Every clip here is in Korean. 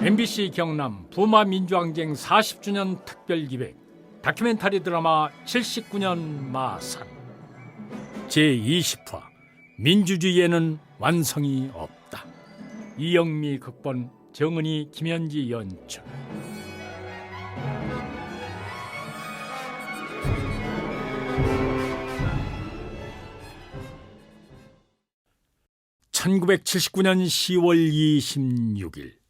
MBC 경남 부마 민주항쟁 40주년 특별기획 다큐멘터리 드라마 79년 마산 제20화 민주주의에는 완성이 없다. 이영미 극본, 정은희, 김현지 연출. (1979년 10월 26일)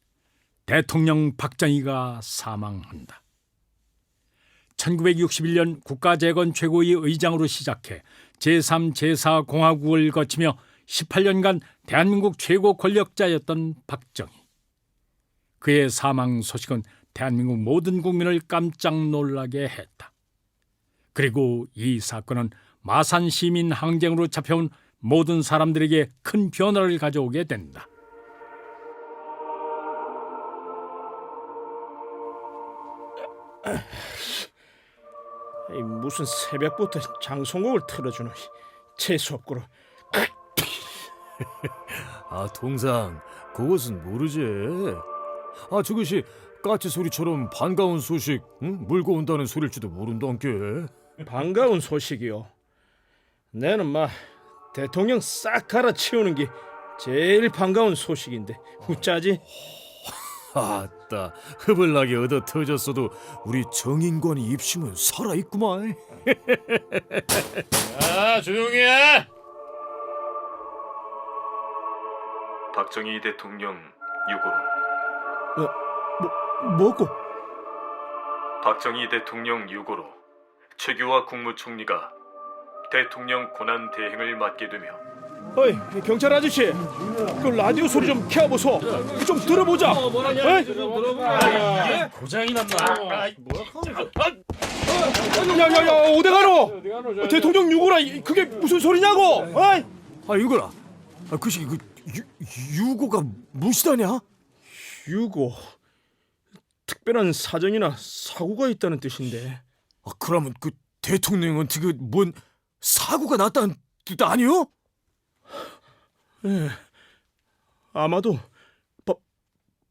대통령 박정희가 사망한다. 1961년 국가재건 최고위 의장으로 시작해 제3, 제4공화국을 거치며 18년간 대한민국 최고 권력자였던 박정희. 그의 사망 소식은 대한민국 모든 국민을 깜짝 놀라게 했다. 그리고 이 사건은 마산 시민 항쟁으로 잡혀온 모든 사람들에게 큰 변화를 가져오게 된다. 무슨 새벽부터 장송곡을 틀어주노. 재수없고로. 동상, 그것은 모르지. 저것이 까치 소리처럼 반가운 소식, 물고 온다는 소릴지도 모른단께. 반가운 소식이요. 내는 대통령 싹 갈아치우는 게 제일 반가운 소식인데 어쩌지? 아따, 흐블나게 얻어 터졌어도 우리 정인권이 입심은 살아있구만. 조용히 해! 박정희 대통령 유고로. 뭐고? 박정희 대통령 유고로 최규화 국무총리가 대통령 권한 대행을 맡게 되며. 어이, 경찰 아저씨, 그 라디오 소리 좀 켜보소. 좀 들어보자. 이게 고장이 났나? 야야야, 어디 가노? 대통령 유고라. 그게 무슨 소리냐고? 어이? 유고라, 그 시기 유고가 무엇이다냐? 유고, 특별한 사정이나 사고가 있다는 뜻인데. 그러면 그 대통령한테 뭔 사고가 났다는 뜻 아니요? 예, 아마도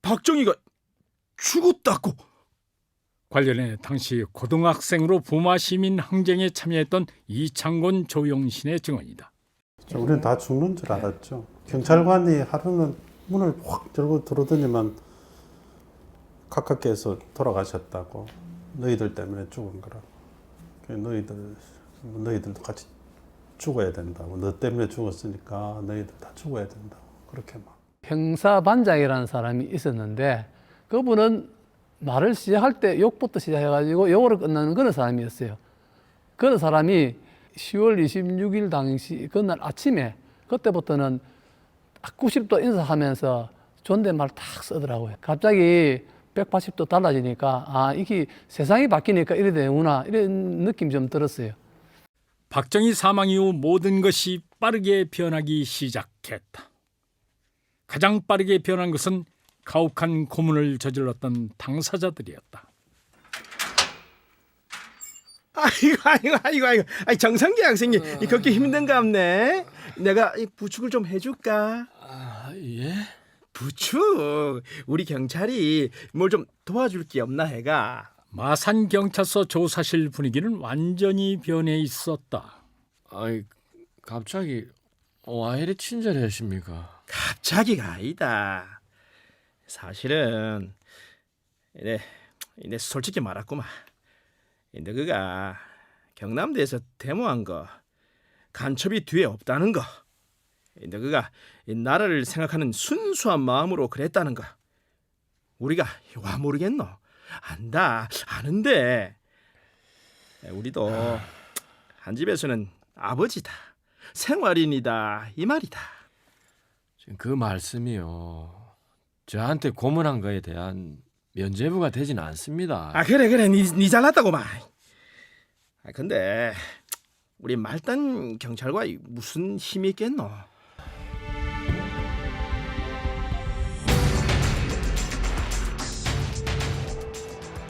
박정희가 죽었다고. 관련해 당시 고등학생으로 부마 시민 항쟁에 참여했던 이창곤, 조용신의 증언이다. 우리는 다 죽는 줄 알았죠. 경찰관이 하루는 문을 확 열고 들어오더니만 가깝게에서 돌아가셨다고. 너희들 때문에 죽은 거라고. 너희들도 같이 죽어야 된다고. 너 때문에 죽었으니까 너희들 다 죽어야 된다고. 그렇게 형사반장이라는 사람이 있었는데 그분은 말을 시작할 때 욕부터 시작해가지고 욕으로 끝나는 그런 사람이었어요. 그런 사람이 10월 26일 당시 그날 아침에 그때부터는 90도 인사하면서 존댓말 탁 쓰더라고요. 갑자기 180도 달라지니까 이게 세상이 바뀌니까 이래 되구나 이런 느낌이 좀 들었어요. 박정희 사망 이후 모든 것이 빠르게 변하기 시작했다. 가장 빠르게 변한 것은 가혹한 고문을 저질렀던 당사자들이었다. 아이고, 정상기 학생님, 그렇게 힘든가 없네. 내가 부축을 좀 해줄까? 예? 부축? 우리 경찰이 뭘 좀 도와줄 게 없나 해가. 마산 경찰서 조사실 분위기는 완전히 변해 있었다. 갑자기 와 이리 친절하십니까? 갑자기가 아니다. 사실은 내 솔직히 말했구만. 너가 경남대에서 데모한 거 간첩이 뒤에 없다는 거, 너가 나라를 생각하는 순수한 마음으로 그랬다는 거 우리가 와 모르겠노? 안다, 아는데 우리도 한 집에서는 아버지다, 생활인이다 이 말이다. 지금 그 말씀이요, 저한테 고문한 거에 대한 면죄부가 되진 않습니다. 그래 니 잘났다고만. 근데 우리 말단 경찰과 무슨 힘이 있겠노?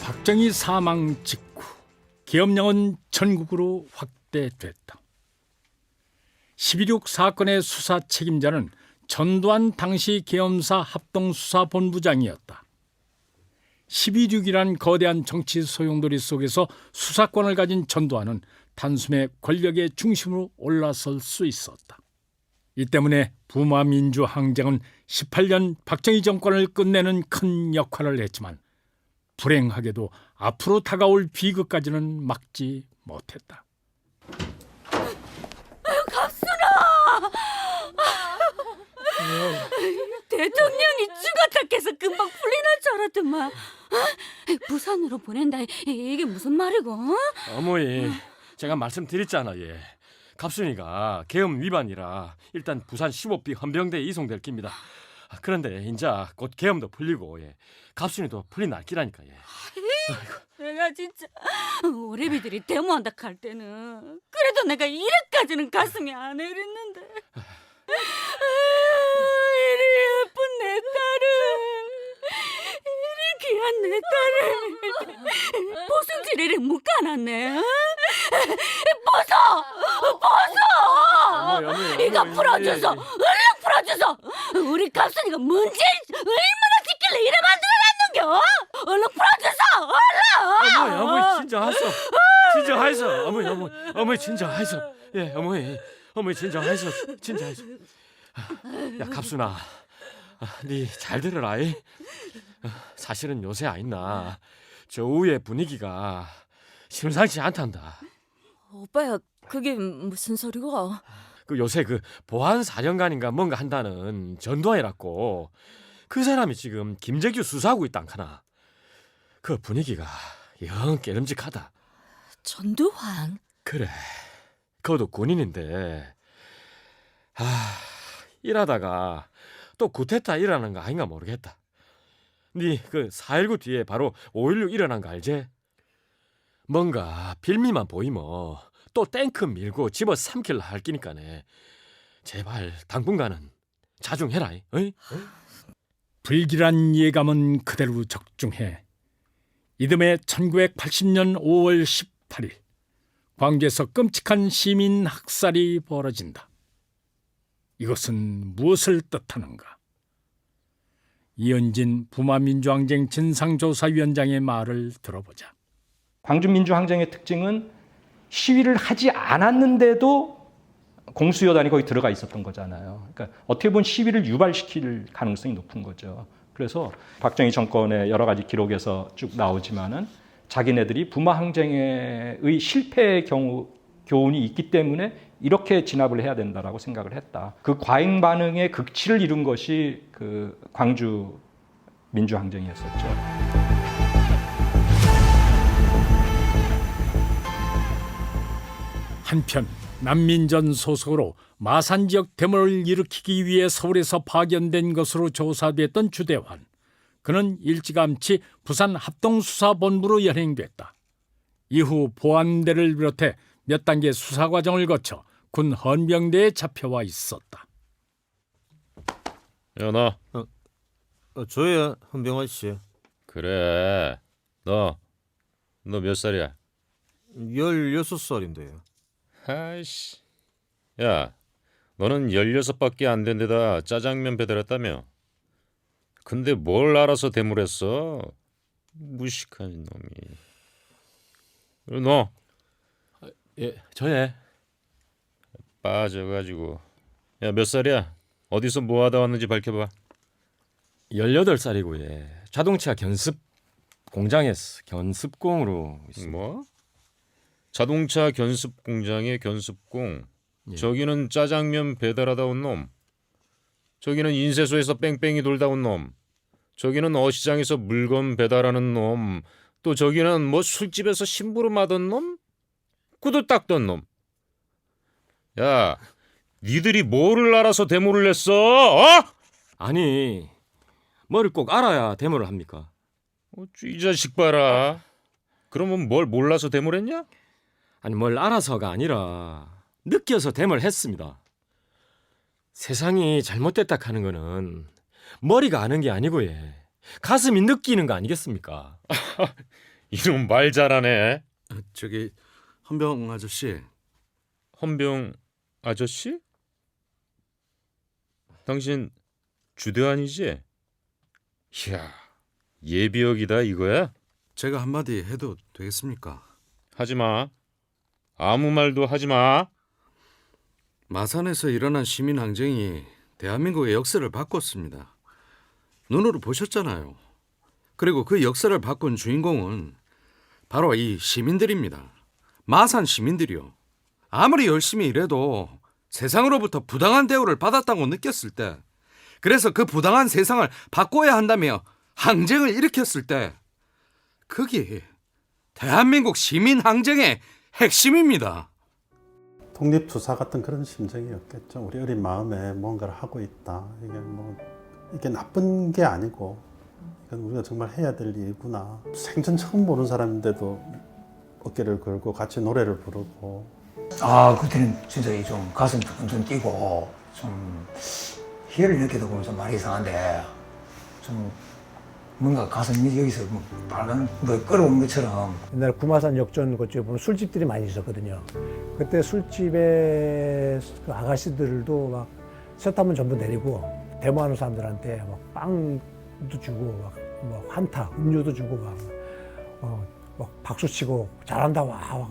박정희 사망 직후 계엄령은 전국으로 확대됐다. 12.6 사건의 수사 책임자는 전두환 당시 계엄사 합동수사본부장이었다. 12.6이란 거대한 정치 소용돌이 속에서 수사권을 가진 전두환은 단숨에 권력의 중심으로 올라설 수 있었다. 이 때문에 부마 민주 항쟁은 18년 박정희 정권을 끝내는 큰 역할을 했지만 불행하게도 앞으로 다가올 비극까지는 막지 못했다. 대통령이 죽었다 해서 금방 풀리날 줄 알았더만. 부산으로 보낸다. 이게 무슨 말이고? 어머니, 제가 말씀드렸잖아. 예. 갑순이가 계엄 위반이라 일단 부산 15비 헌병대에 이송될 깁니다. 그런데 이제 곧 계엄도 풀리고 예. 갑순이도 풀린 날기라니까. 예. 내가 진짜 오래비들이 데모한다 할 때는 그래도 내가 이래까지는 가슴이 안 애렸는데. 이리 예쁜 내 딸을, 이리 귀한 내 딸을 보승지리를 묶어놨네. 어머니, 이거 어머니, 풀어줘서, 예, 얼른 풀어줘서. 우리 갑순이가 뭔지 얼마나 짓길래 이래 만들어놨는겨. 얼른 풀어줘서, 얼른. 어머니 진정하소. 진정하소. 어머니 진정하소. 예, 어머니 진정하소. 진정하소. 야, 갑순아. 네 잘 들어라. 이. 사실은 요새 아있나 저 우의 분위기가 심상치 않단다. 오빠야, 그게 무슨 소리고? 그 요새 그 보안사령관인가 뭔가 한다는 전두환이라고 그 사람이 지금 김재규 수사하고 있단 카나. 그 분위기가 영 깨름직하다. 전두환? 그래, 그것도 군인인데 일하다가 또 구테타 일어나는 거 아닌가 모르겠다. 네 그 4.19 뒤에 바로 5.16 일어난 거 알지? 뭔가 빌미만 보이면 또 탱크 밀고 집어 삼킬라 할 끼니까네. 제발 당분간은 자중해라. 어이? 불길한 예감은 그대로 적중해 이듬해 1980년 5월 18일 광주에서 끔찍한 시민 학살이 벌어진다. 이것은 무엇을 뜻하는가? 이은진 부마민주항쟁 진상조사위원장의 말을 들어보자. 광주민주항쟁의 특징은 시위를 하지 않았는데도 공수여단이 거기 들어가 있었던 거잖아요. 그러니까 어떻게 보면 시위를 유발시킬 가능성이 높은 거죠. 그래서 박정희 정권의 여러 가지 기록에서 쭉 나오지만은 자기네들이 부마항쟁의 실패의 경우 교훈이 있기 때문에 이렇게 진압을 해야 된다라고 생각을 했다. 그 과잉 반응의 극치를 이룬 것이 그 광주 민주항쟁이었었죠. 한편 난민전 소속으로 마산 지역 데모를 일으키기 위해 서울에서 파견된 것으로 조사됐던 주대환. 그는 일찌감치 부산 합동수사본부로 연행됐다. 이후 보안대를 비롯해 몇 단계 수사 과정을 거쳐 군 헌병대에 잡혀와 있었다. 야, 너. 저야 헌병환 씨. 그래. 너 몇 살이야? 16살인데요. 아이씨. 야, 너는 16밖에 안 된 데다 짜장면 배달했다며? 근데 뭘 알아서 대물했어? 무식한 놈이. 그리고 너 예, 저예. 빠져가지고. 야, 몇 살이야? 어디서 뭐 하다 왔는지 밝혀봐. 18살이고 예. 자동차 견습 공장에서 견습공으로 있습니다. 뭐? 자동차 견습 공장의 견습공. 예. 저기는 짜장면 배달하다 온 놈. 저기는 인쇄소에서 뺑뺑이 돌다 온 놈. 저기는 어시장에서 물건 배달하는 놈. 또 저기는 뭐 술집에서 심부름 하던 놈. 구두 닦던 놈. 야, 니들이 뭐를 알아서 데모를 냈어? 어? 아니, 뭐를 꼭 알아야 데모를 합니까? 이 자식 봐라. 그러면 뭘 몰라서 데모를 했냐? 아니, 뭘 알아서가 아니라 느껴서 데모를 했습니다. 세상이 잘못됐다 하는 거는 머리가 아는 게 아니고 예. 가슴이 느끼는 거 아니겠습니까? 이놈 말 잘하네. 저기 헌병 아저씨. 헌병 아저씨? 당신 주대환이지? 이야, 예비역이다 이거야? 제가 한마디 해도 되겠습니까? 하지 마. 아무 말도 하지 마. 마산에서 일어난 시민 항쟁이 대한민국의 역사를 바꿨습니다. 눈으로 보셨잖아요. 그리고 그 역사를 바꾼 주인공은 바로 이 시민들입니다. 마산 시민들이요. 아무리 열심히 일해도 세상으로부터 부당한 대우를 받았다고 느꼈을 때, 그래서 그 부당한 세상을 바꿔야 한다며 항쟁을 일으켰을 때, 그게 대한민국 시민 항쟁의 핵심입니다. 독립투사 같은 그런 심정이었겠죠. 우리 어린 마음에 뭔가를 하고 있다. 이게 나쁜 게 아니고 이건 우리가 정말 해야 될 일이구나. 생전 처음 보는 사람인데도 어깨를 걸고 같이 노래를 부르고. 그때는 진짜 좀 가슴 두근두근 뛰고 좀 희열을 느끼다 보면 좀 말이 이상한데 좀 뭔가 가슴이 여기서 뭐 빨간 뭐 끓어온 것처럼. 옛날에 구마산 역전 그쪽에 보면 술집들이 많이 있었거든요. 그때 술집에 그 아가씨들도 막 셋하면 전부 내리고 데모하는 사람들한테 막 빵도 주고 막 뭐 환타 음료도 주고 막 박수 치고 잘한다 와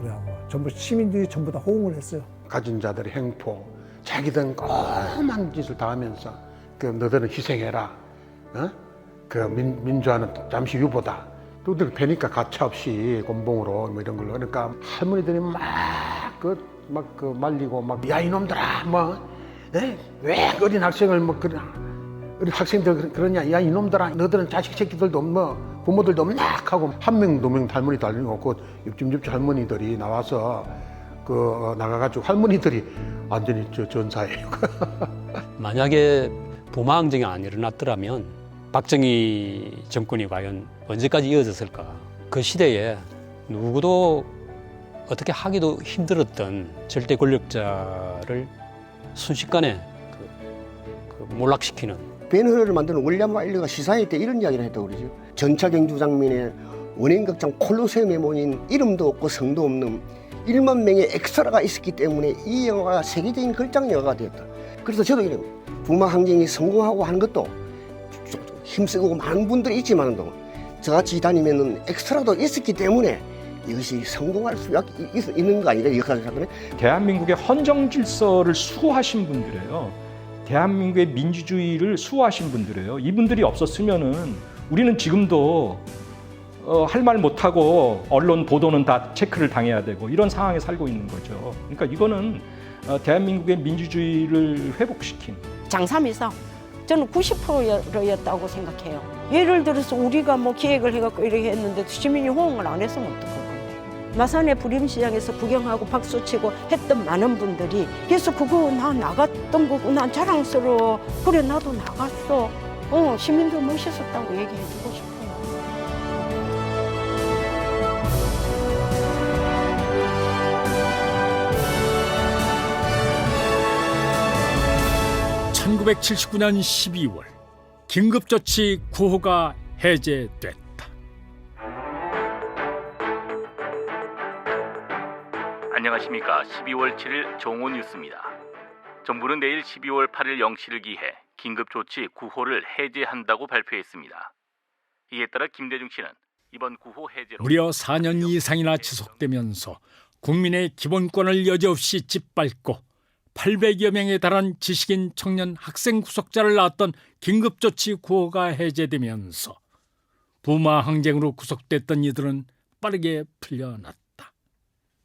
그래 전부 시민들이 전부 다 호응을 했어요. 가진 자들의 행포, 자기들은 꼼꼼한 짓을 다 하면서 너희들은 희생해라. 그 민주화는 잠시 유보다. 너희들 배니까 가차없이 곤봉으로 뭐 이런 걸로. 그러니까 할머니들이 막 말리고 막 야 이놈들아 왜 어린 학생을 어린 학생들 그러냐 야 이놈들아 너희들은 자식 새끼들도 부모들도 하고 한 명 두 명 할머니 달리고 그 옆집 할머니들이 나와서 나가가지고 할머니들이 완전히 전사예요. 만약에 부마 항쟁이 안 일어났더라면 박정희 정권이 과연 언제까지 이어졌을까? 그 시대에 누구도 어떻게 하기도 힘들었던 절대 권력자를 순식간에 몰락시키는. 베너를 만드는 윌리엄 일리가 시사회 때 이런 이야기를 했다고 그러죠. 전차 경주 장면에 원행극장 콜로세움에 모인 이름도 없고 성도 없는 1만 명의 엑스트라가 있었기 때문에 이 영화가 세계적인 걸작 영화가 되었다. 그래서 저도 이래요. 부마 항쟁이 성공하고 하는 것도 힘쓰고 많은 분들이 있지만도 저같이 다니면은 엑스트라도 있었기 때문에 이것이 성공할 수 있는 거 아니냐, 역사적으로. 대한민국의 헌정 질서를 수호하신 분들이에요. 대한민국의 민주주의를 수호하신 분들이에요. 이분들이 없었으면은 우리는 지금도 할 말 못하고 언론 보도는 다 체크를 당해야 되고 이런 상황에 살고 있는 거죠. 그러니까 이거는 대한민국의 민주주의를 회복시킨. 장삼에서 저는 90%였다고 생각해요. 예를 들어서 우리가 뭐 기획을 해갖고 이렇게 했는데 시민이 호응을 안 했으면 어떡할 건데. 마산의 부림시장에서 구경하고 박수치고 했던 많은 분들이 그래서 그거 나 나갔던 거고 난 자랑스러워. 그래 나도 나갔어. 시민들 멋있었다고 얘기해주고 싶어요. (1979년 12월) 긴급조치 9호가 해제됐다. 안녕하십니까. 12월 7일 정오 뉴스입니다. 정부는 내일 12월 8일 0시를 기해 긴급조치 9호를 해제한다고 발표했습니다. 이에 따라 김대중 씨는 이번 9호 해제로 무려 4년 이상이나 지속되면서 국민의 기본권을 여지없이 짓밟고 800여 명에 달한 지식인 청년 학생 구속자를 낳았던 긴급조치 9호가 해제되면서 부마 항쟁으로 구속됐던 이들은 빠르게 풀려났다.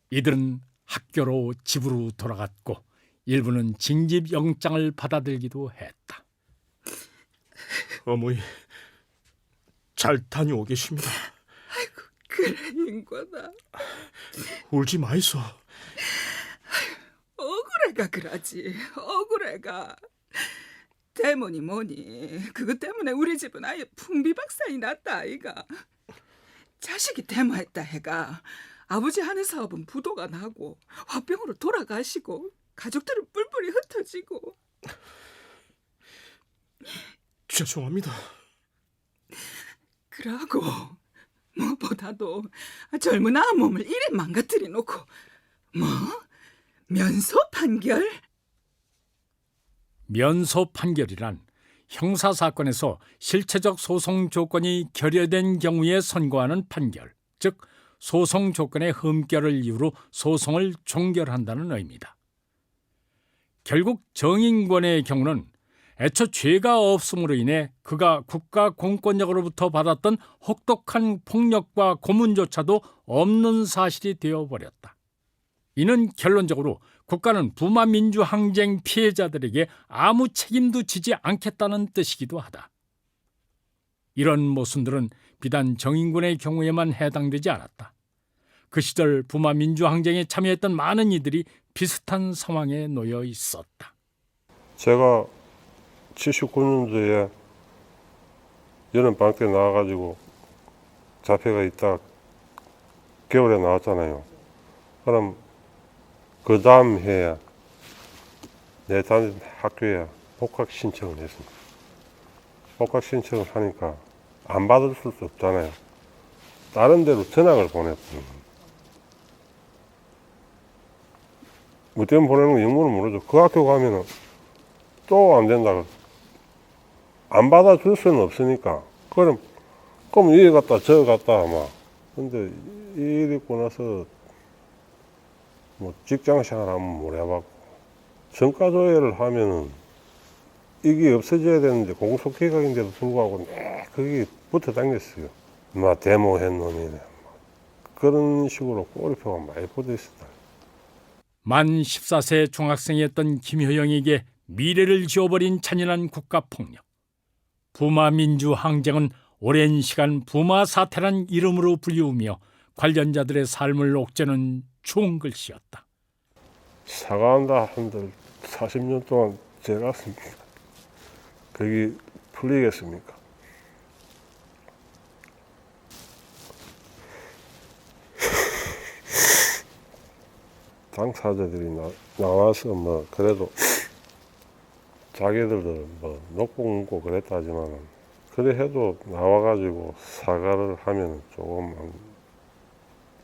이들은 학교로 집으로 돌아갔고 일부는 징집영장을 받아들기도 했다. 어머니 잘 다녀오겠습니다. 아이고 그래 인권아. 울지 마이소. 억울해가 그러지. 억울해가. 때문이 뭐니. 그것 때문에 우리 집은 아예 풍비박산이 났다 아이가. 자식이 데모했다 해가 아버지 하는 사업은 부도가 나고 화병으로 돌아가시고 가족들은 뿔뿔이 흩어지고. 죄송합니다. 그러고 무엇보다도 젊은 아한 몸을 이래 망가뜨려 놓고 면소 판결? 면소 판결이란 형사 사건에서 실체적 소송 조건이 결여된 경우에 선고하는 판결, 즉 소송 조건의 흠결을 이유로 소송을 종결한다는 의미다. 결국 정인권의 경우는 애초 죄가 없음으로 인해 그가 국가 공권력으로부터 받았던 혹독한 폭력과 고문조차도 없는 사실이 되어버렸다. 이는 결론적으로 국가는 부마 민주항쟁 피해자들에게 아무 책임도 지지 않겠다는 뜻이기도 하다. 이런 모순들은 비단 정인군의 경우에만 해당되지 않았다. 그 시절 부마 민주항쟁에 참여했던 많은 이들이 비슷한 상황에 놓여 있었다. 제가 79년도에 여름방학 때 나와가지고 잡혀가 있다 겨울에 나왔잖아요. 그럼 그 다음 해에 내 다니던 학교에 복학 신청을 했습니다. 복학 신청을 하니까 안 받을 수도 없잖아요. 다른 데로 전학을 보냈거든요. 뭐 때문에 보내는 거 영문은 모르죠. 그 학교 가면은 또 안 된다. 안 받아줄 수는 없으니까. 그럼 이리 갔다 저 갔다 막. 근데 일 있고 나서 뭐 직장 생활하면 뭘 해봤고 정가조회를 하면은 이게 없어져야 되는데 공소기각인데도 불구하고 그게 붙어 당겼어요. 막 데모한 놈이네. 그런 식으로 꼬리표가 많이 붙어 있었다. 만 14세 중학생이었던 김효영에게 미래를 지워버린 잔인한 국가폭력. 부마 민주항쟁은 오랜 시간 부마 사태란 이름으로 불리우며 관련자들의 삶을 옥죄는 추운 글씨였다. 사과한다 한들 40년 동안 제가 씁니다. 그게 풀리겠습니까? 당사자들이 나와서 뭐 그래도 자기들도 뭐 녹복 묻고 그랬다지만 그래 해도 나와가지고 사과를 하면 조금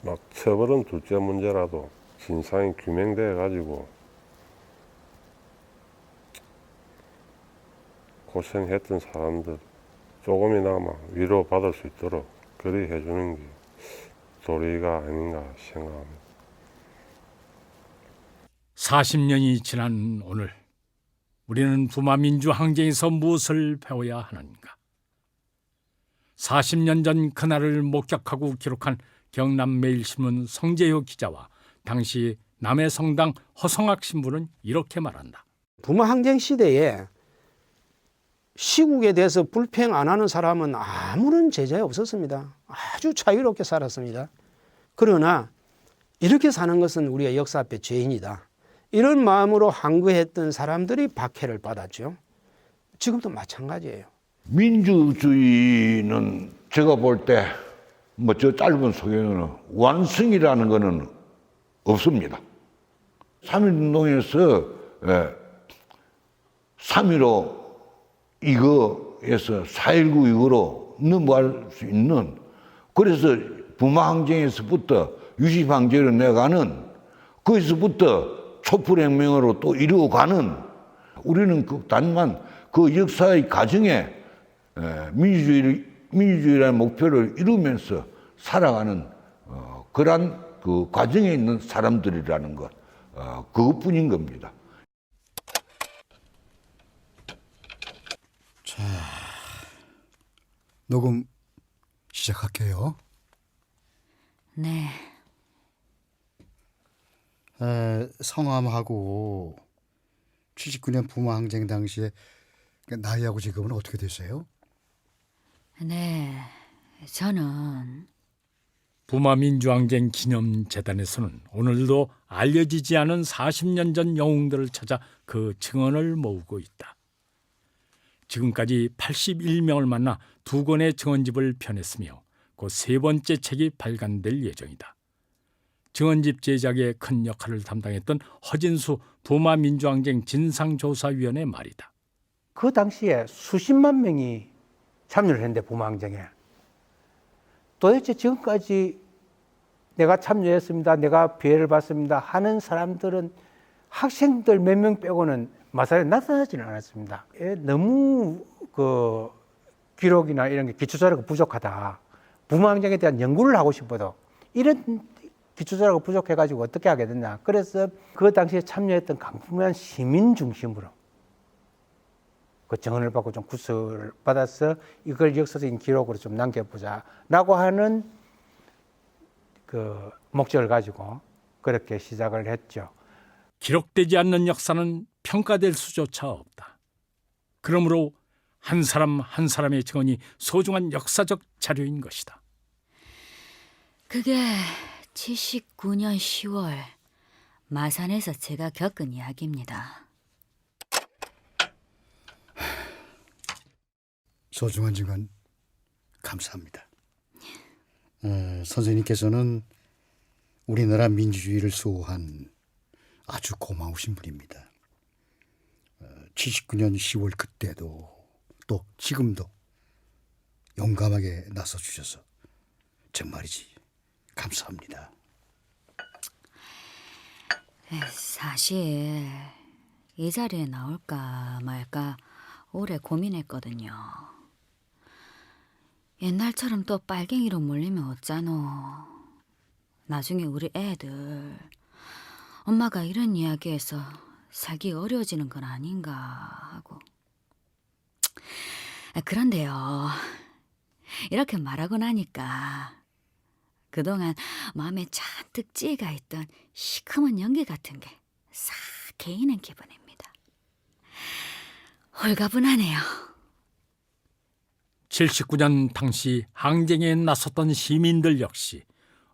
막 처벌은 둘째 문제라도 진상이 규명돼 가지고 고생했던 사람들 조금이나마 위로받을 수 있도록 그리 해주는 게 도리가 아닌가 생각합니다. 40년이 지난 오늘 우리는 부마 민주항쟁에서 무엇을 배워야 하는가? 40년 전 그날을 목격하고 기록한 경남매일신문 성재효 기자와 당시 남해성당 허성학 신부는 이렇게 말한다. 부마 항쟁 시대에 시국에 대해서 불평 안 하는 사람은 아무런 제재 없었습니다. 아주 자유롭게 살았습니다. 그러나 이렇게 사는 것은 우리의 역사 앞에 죄인이다. 이런 마음으로 항거했던 사람들이 박해를 받았죠. 지금도 마찬가지예요. 민주주의는 제가 볼 때 뭐 저 짧은 소개는 완성이라는 거는 없습니다. 3.1운동에서 3.15 이거에서 4.19 이거로 넘어갈 수 있는, 그래서 부마항쟁에서부터 유시방제로 내가는, 거기서부터 촛불혁명으로 또 이루어가는, 우리는 단만 그 역사의 과정에 민주주의라는 목표를 이루면서 살아가는 그러한 그 과정에 있는 사람들이라는 것, 그것뿐인 겁니다. 자, 녹음 시작할게요. 네. 성함하고 79년 부마항쟁 당시에 나이하고 지금은 어떻게 되세요? 네, 저는 부마 민주항쟁 기념재단에서는 오늘도 알려지지 않은 40년 전 영웅들을 찾아 그 증언을 모으고 있다. 지금까지 81명을 만나 2권의 증언집을 펴냈으며 곧 3번째 책이 발간될 예정이다. 증언집 제작에 큰 역할을 담당했던 허진수 부마 민주항쟁 진상조사위원의 말이다. 그 당시에 수십만 명이 참여를 했는데 부마항쟁에 도대체 지금까지 내가 참여했습니다, 내가 피해를 받습니다 하는 사람들은 학생들 몇 명 빼고는 마사에 나타나지는 않았습니다. 너무 그 기록이나 이런 게 기초 자료가 부족하다. 부마항쟁에 대한 연구를 하고 싶어도 이런 기초 자료가 부족해가지고 어떻게 하게 됐냐. 그래서 그 당시에 참여했던 강풍면 시민 중심으로 그 정언을 받고 좀 구설을 받아서 이걸 역사적인 기록으로 좀 남겨보자라고 하는 그 목적을 가지고 그렇게 시작을 했죠. 기록되지 않는 역사는 평가될 수조차 없다. 그러므로 한 사람 한 사람의 증언이 소중한 역사적 자료인 것이다. 그게 79년 10월 마산에서 제가 겪은 이야기입니다. 소중한 증언 감사합니다. 선생님께서는 우리나라 민주주의를 수호한 아주 고마우신 분입니다. 79년 10월 그때도 또 지금도 용감하게 나서 주셔서 정말이지 감사합니다. 사실 이 자리에 나올까 말까 오래 고민했거든요. 옛날처럼 또 빨갱이로 몰리면 어쩌노. 나중에 우리 애들 엄마가 이런 이야기에서 살기 어려워지는 건 아닌가 하고. 그런데요, 이렇게 말하고 나니까 그동안 마음에 잔뜩 찌가 있던 시커먼 연기 같은 게 싹 개이는 기분입니다. 홀가분하네요. 79년 당시 항쟁에 나섰던 시민들 역시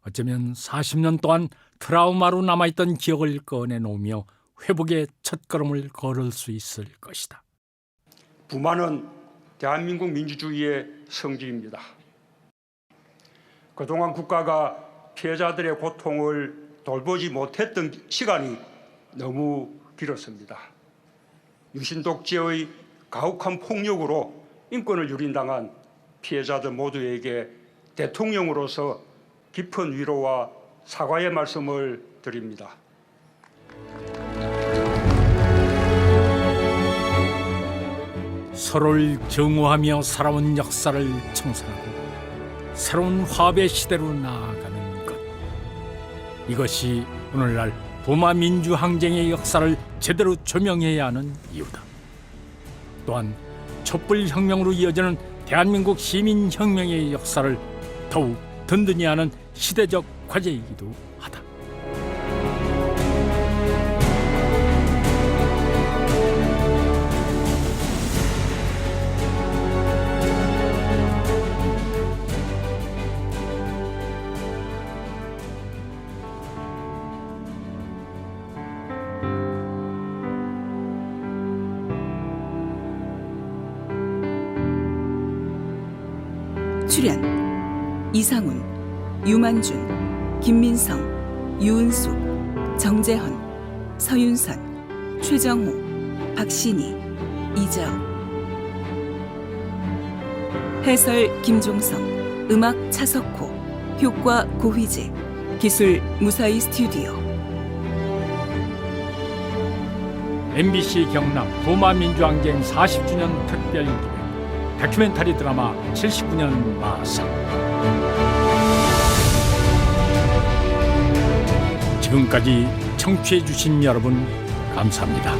어쩌면 40년 동안 트라우마로 남아있던 기억을 꺼내놓으며 회복의 첫걸음을 걸을 수 있을 것이다. 부마는 대한민국 민주주의의 성지입니다. 그동안 국가가 피해자들의 고통을 돌보지 못했던 시간이 너무 길었습니다. 유신 독재의 가혹한 폭력으로 인권을 유린당한 피해자들 모두에게 대통령으로서 깊은 위로와 사과의 말씀을 드립니다. 서로를 증오하며 살아온 역사를 청산하고 새로운 화합의 시대로 나아가는 것. 이것이 오늘날 부마 민주항쟁의 역사를 제대로 조명해야 하는 이유다. 또한 촛불혁명으로 이어지는 대한민국 시민혁명의 역사를 더욱 든든히 하는 시대적 과제이기도 하다. 출연 이상훈, 유만준, 김민성, 유은숙, 정재헌, 서윤선, 최정호, 박신희, 이재영. 해설 김종성, 음악 차석호, 효과 고휘재, 기술 무사히 스튜디오. MBC 경남 부마 민주항쟁 40주년 특별기획 다큐멘터리 드라마 79년 마산. 지금까지 청취해 주신 여러분 감사합니다.